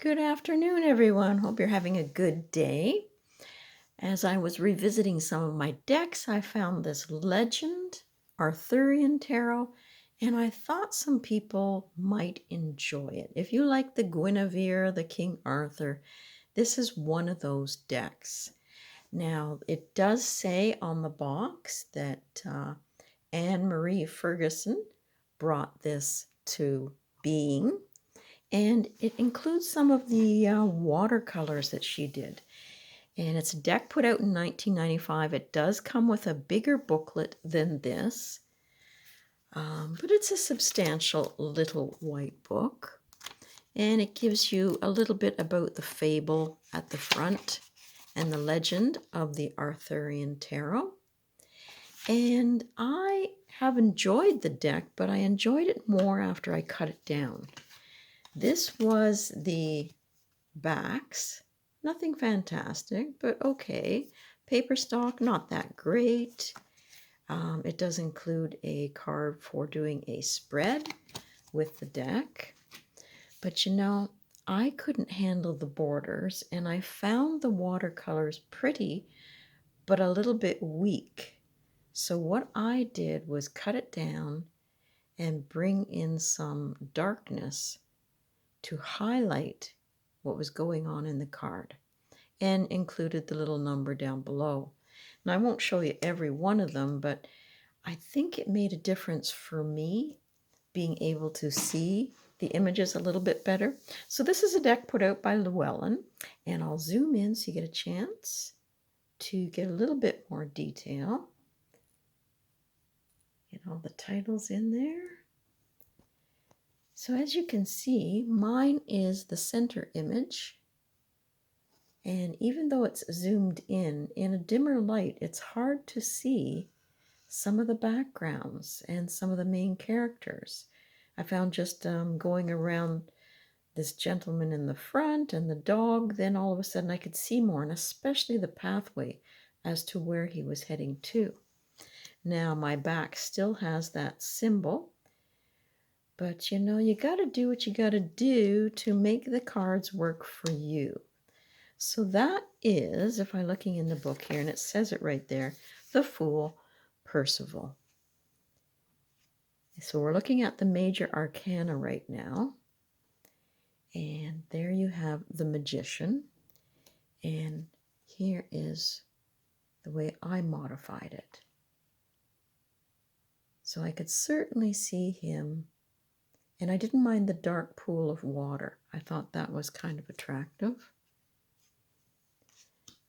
Good afternoon, everyone. Hope you're having a good day. As I was revisiting some of my decks, I found this Legend Arthurian Tarot, and I thought some people might enjoy it. If you like the Guinevere, the King Arthur, this is one of those decks. Now, it does say on the box that Anne-Marie Ferguson brought this to being. And it includes some of the watercolors that she did. And it's a deck put out in 1995. It does come with a bigger booklet than this, but it's a substantial little white book. And it gives you a little bit about the fable at the front and the legend of the Arthurian Tarot. And I have enjoyed the deck, but I enjoyed it more after I cut it down. This was the backs. Nothing fantastic, but okay. Paper stock, not that great. It does include a card for doing a spread with the deck. But you know, I couldn't handle the borders, and I found the watercolors pretty, but a little bit weak. So what I did was cut it down and bring in some darkness to highlight what was going on in the card, and included the little number down below. And I won't show you every one of them, but I think it made a difference for me being able to see the images a little bit better. So this is a deck put out by Llewellyn, and I'll zoom in so you get a chance to get a little bit more detail. Get all the titles in there. So as you can see, mine is the center image. And even though it's zoomed in a dimmer light, it's hard to see some of the backgrounds and some of the main characters. I found just going around this gentleman in the front and the dog, then all of a sudden I could see more, and especially the pathway as to where he was heading to. Now my back still has that symbol. But you know, you got to do what you got to do to make the cards work for you. So that is, if I'm looking in the book here, and it says it right there, the Fool, Percival. So we're looking at the major arcana right now. And there you have the Magician. And here is the way I modified it. So I could certainly see him. And I didn't mind the dark pool of water. I thought that was kind of attractive.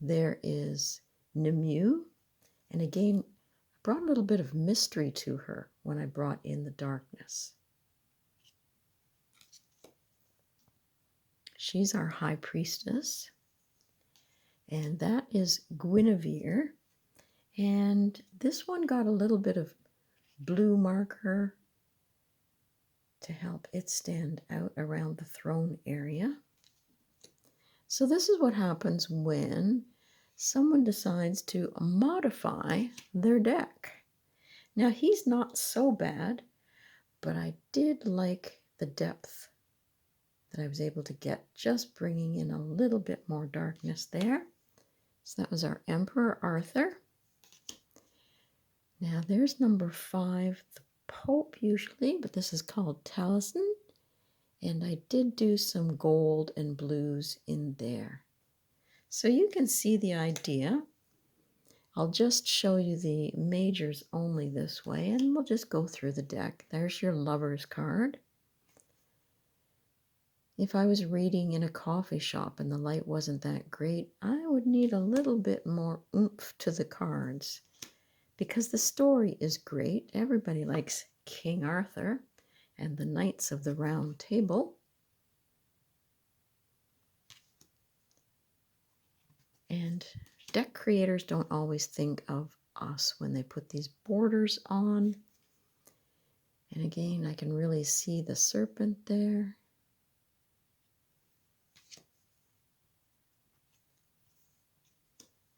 There is Nimue. And again, I brought a little bit of mystery to her when I brought in the darkness. She's our high priestess. And that is Guinevere. And this one got a little bit of blue marker to help it stand out around the throne area. So this is what happens when someone decides to modify their deck. Now he's not so bad, but I did like the depth that I was able to get, just bringing in a little bit more darkness there. So that was our Emperor Arthur. Now there's number 5, the Pope usually, but this is called Talisman. And I did do some gold and blues in there. So you can see the idea. I'll just show you the majors only this way, and we'll just go through the deck. There's your Lover's card. If I was reading in a coffee shop and the light wasn't that great, I would need a little bit more oomph to the cards, because the story is great. Everybody likes King Arthur and the Knights of the Round Table. And deck creators don't always think of us when they put these borders on. And again, I can really see the serpent there.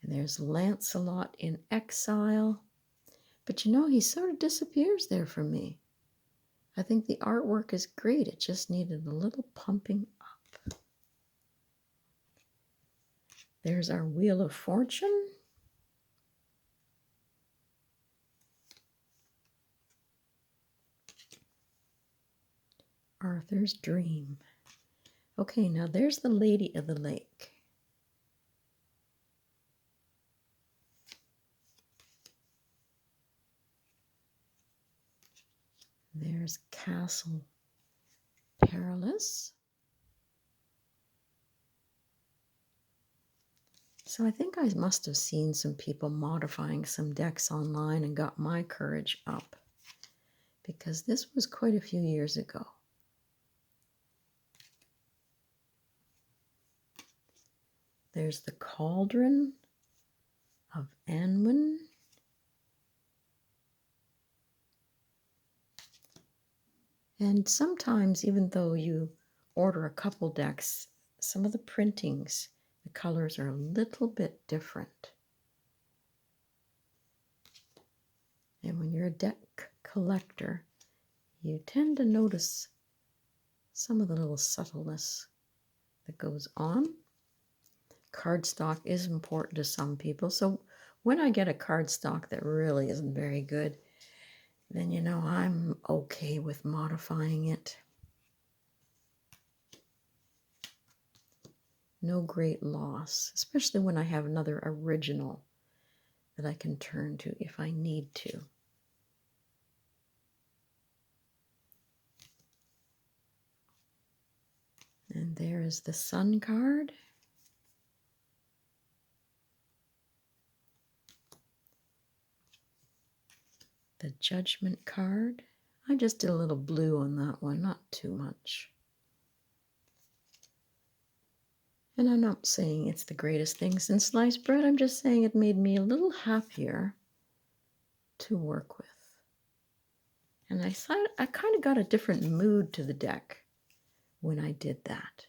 And there's Lancelot in exile. But you know, he sort of disappears there for me. I think the artwork is great. It just needed a little pumping up. There's our Wheel of Fortune. Arthur's Dream. Okay, now there's the Lady of the Lake. There's Castle Perilous. So I think I must have seen some people modifying some decks online and got my courage up, because this was quite a few years ago. There's the Cauldron of Anwin. And sometimes, even though you order a couple decks, some of the printings, the colors are a little bit different. And when you're a deck collector, you tend to notice some of the little subtleness that goes on. Cardstock is important to some people. So when I get a cardstock that really isn't very good, then you know I'm okay with modifying it. No great loss, especially when I have another original that I can turn to if I need to. And there is the Sun card. The Judgment card. I just did a little blue on that one, not too much. And I'm not saying it's the greatest thing since sliced bread. I'm just saying it made me a little happier to work with. And I thought I kind of got a different mood to the deck when I did that.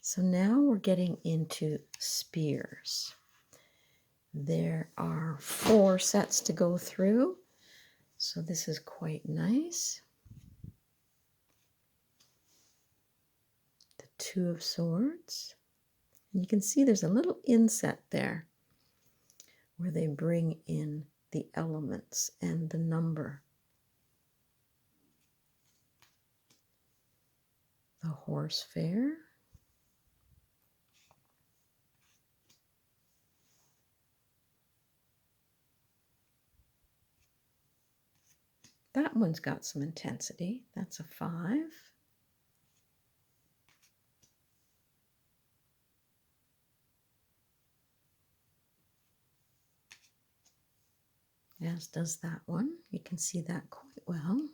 So now we're getting into spears. There are 4 sets to go through, so this is quite nice. The 2 of Swords. And you can see there's a little inset there where they bring in the elements and the number. The Horse Fair. That one's got some intensity. That's a 5. As does that one. You can see that quite well.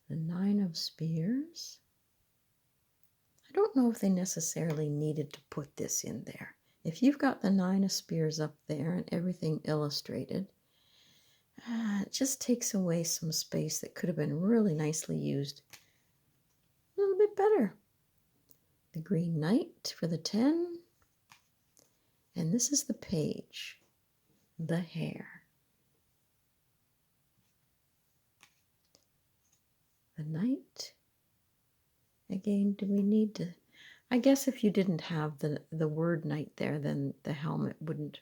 The 9 of Spears. I don't know if they necessarily needed to put this in there. If you've got the 9 of Spears up there and everything illustrated, it just takes away some space that could have been really nicely used a little bit better. The Green Knight for the 10. And this is the Page, the Hare. The Knight. Again, do we need to? I guess if you didn't have the word Knight there, then the helmet wouldn't.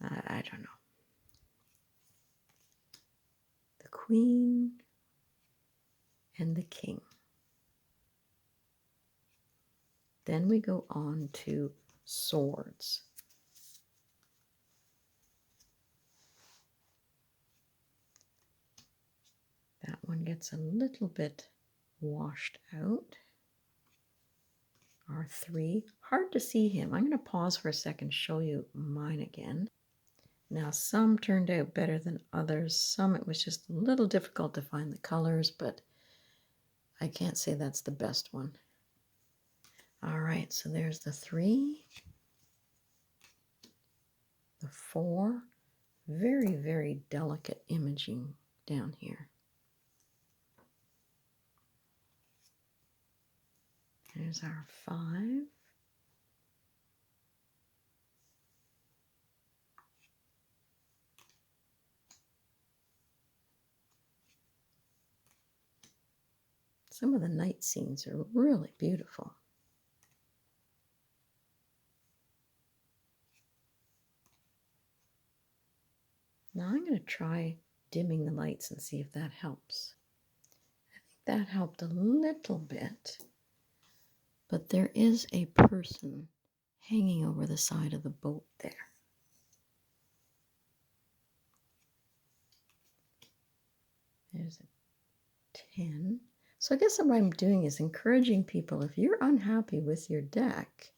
I don't know. The Queen and the King. Then we go on to Swords. That one gets a little bit washed out. R3, hard to see him. I'm going to pause for a second, show you mine again. Now some turned out better than others. Some it was just a little difficult to find the colors, but I can't say that's the best one. All right, so there's the 3, the 4, very, very delicate imaging down here. There's our 5. Some of the night scenes are really beautiful. Now I'm going to try dimming the lights and see if that helps. I think that helped a little bit. But there is a person hanging over the side of the boat there. There's a 10. So I guess what I'm doing is encouraging people, if you're unhappy with your deck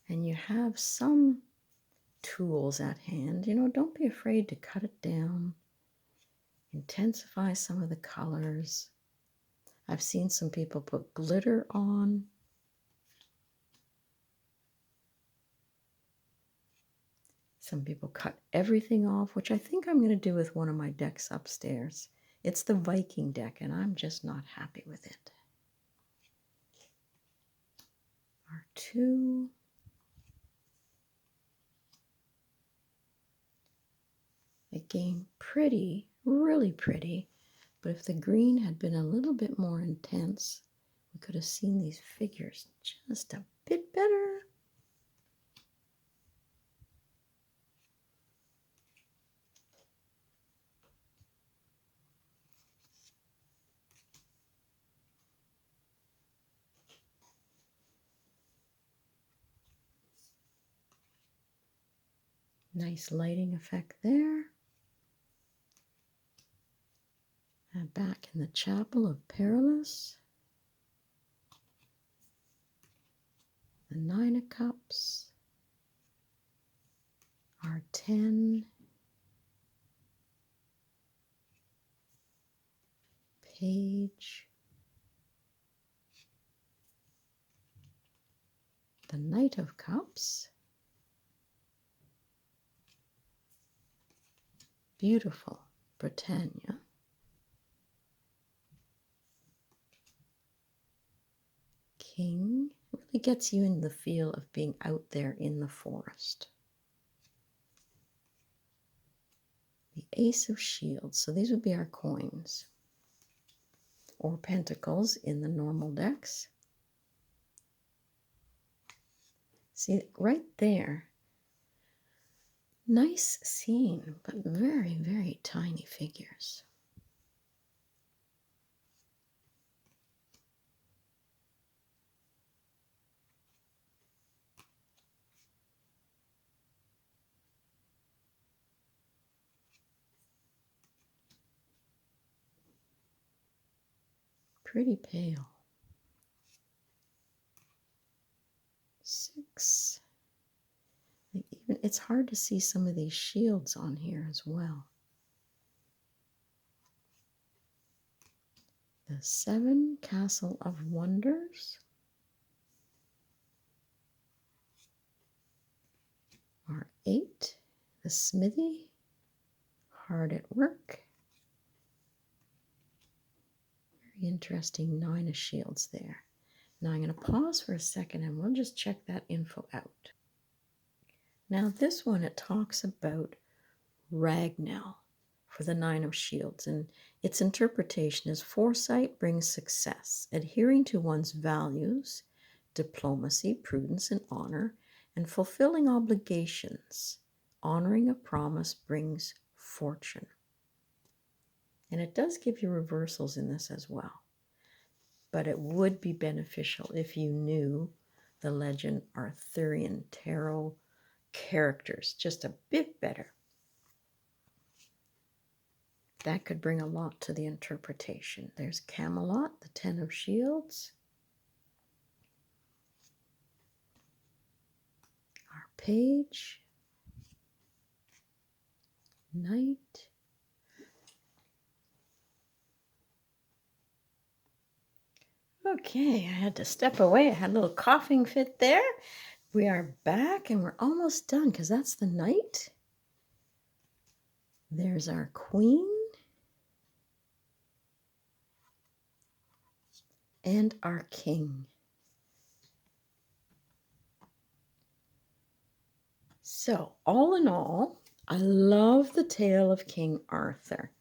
and you have some tools at hand, don't be afraid to cut it down, intensify some of the colors. I've seen some people put glitter on. Some people cut everything off, which I think I'm going to do with one of my decks upstairs. It's the Viking deck, and I'm just not happy with it. R2. Again, pretty, really pretty, but if the green had been a little bit more intense, we could have seen these figures just a bit better. Nice lighting effect there. And back in the Chapel of Perilous. The 9 of Cups. Our 10. Page. The Knight of Cups. Beautiful Britannia. King really gets you in the feel of being out there in the forest. The Ace of Shields. So these would be our coins. Or pentacles in the normal decks. See, right there. Nice scene, but very, very tiny figures. Pretty pale. 6. Even it's hard to see some of these shields on here as well. The 7, Castle of Wonders. Our 8, the Smithy, Hard at Work. Very interesting 9 of Shields there. Now I'm going to pause for a second and we'll just check that info out. Now this one, it talks about Ragnell for the 9 of Shields, and its interpretation is foresight brings success, adhering to one's values, diplomacy, prudence, and honor, and fulfilling obligations. Honoring a promise brings fortune. And it does give you reversals in this as well. But it would be beneficial if you knew the legend Arthurian tarot characters just a bit better. That could bring a lot to the interpretation. There's Camelot, the 10 of Shields. Our Page. Knight. Okay, I had to step away. I had a little coughing fit there. We are back and we're almost done because that's the Knight. There's our Queen. And our King. So, all in all, I love the tale of King Arthur.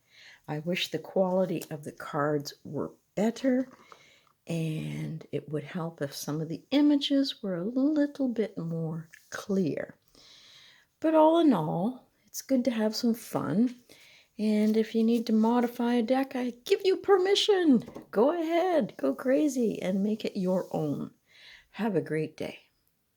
I wish the quality of the cards were better, and it would help if some of the images were a little bit more clear. But all in all, it's good to have some fun. And if you need to modify a deck, I give you permission. Go ahead, go crazy, and make it your own. Have a great day.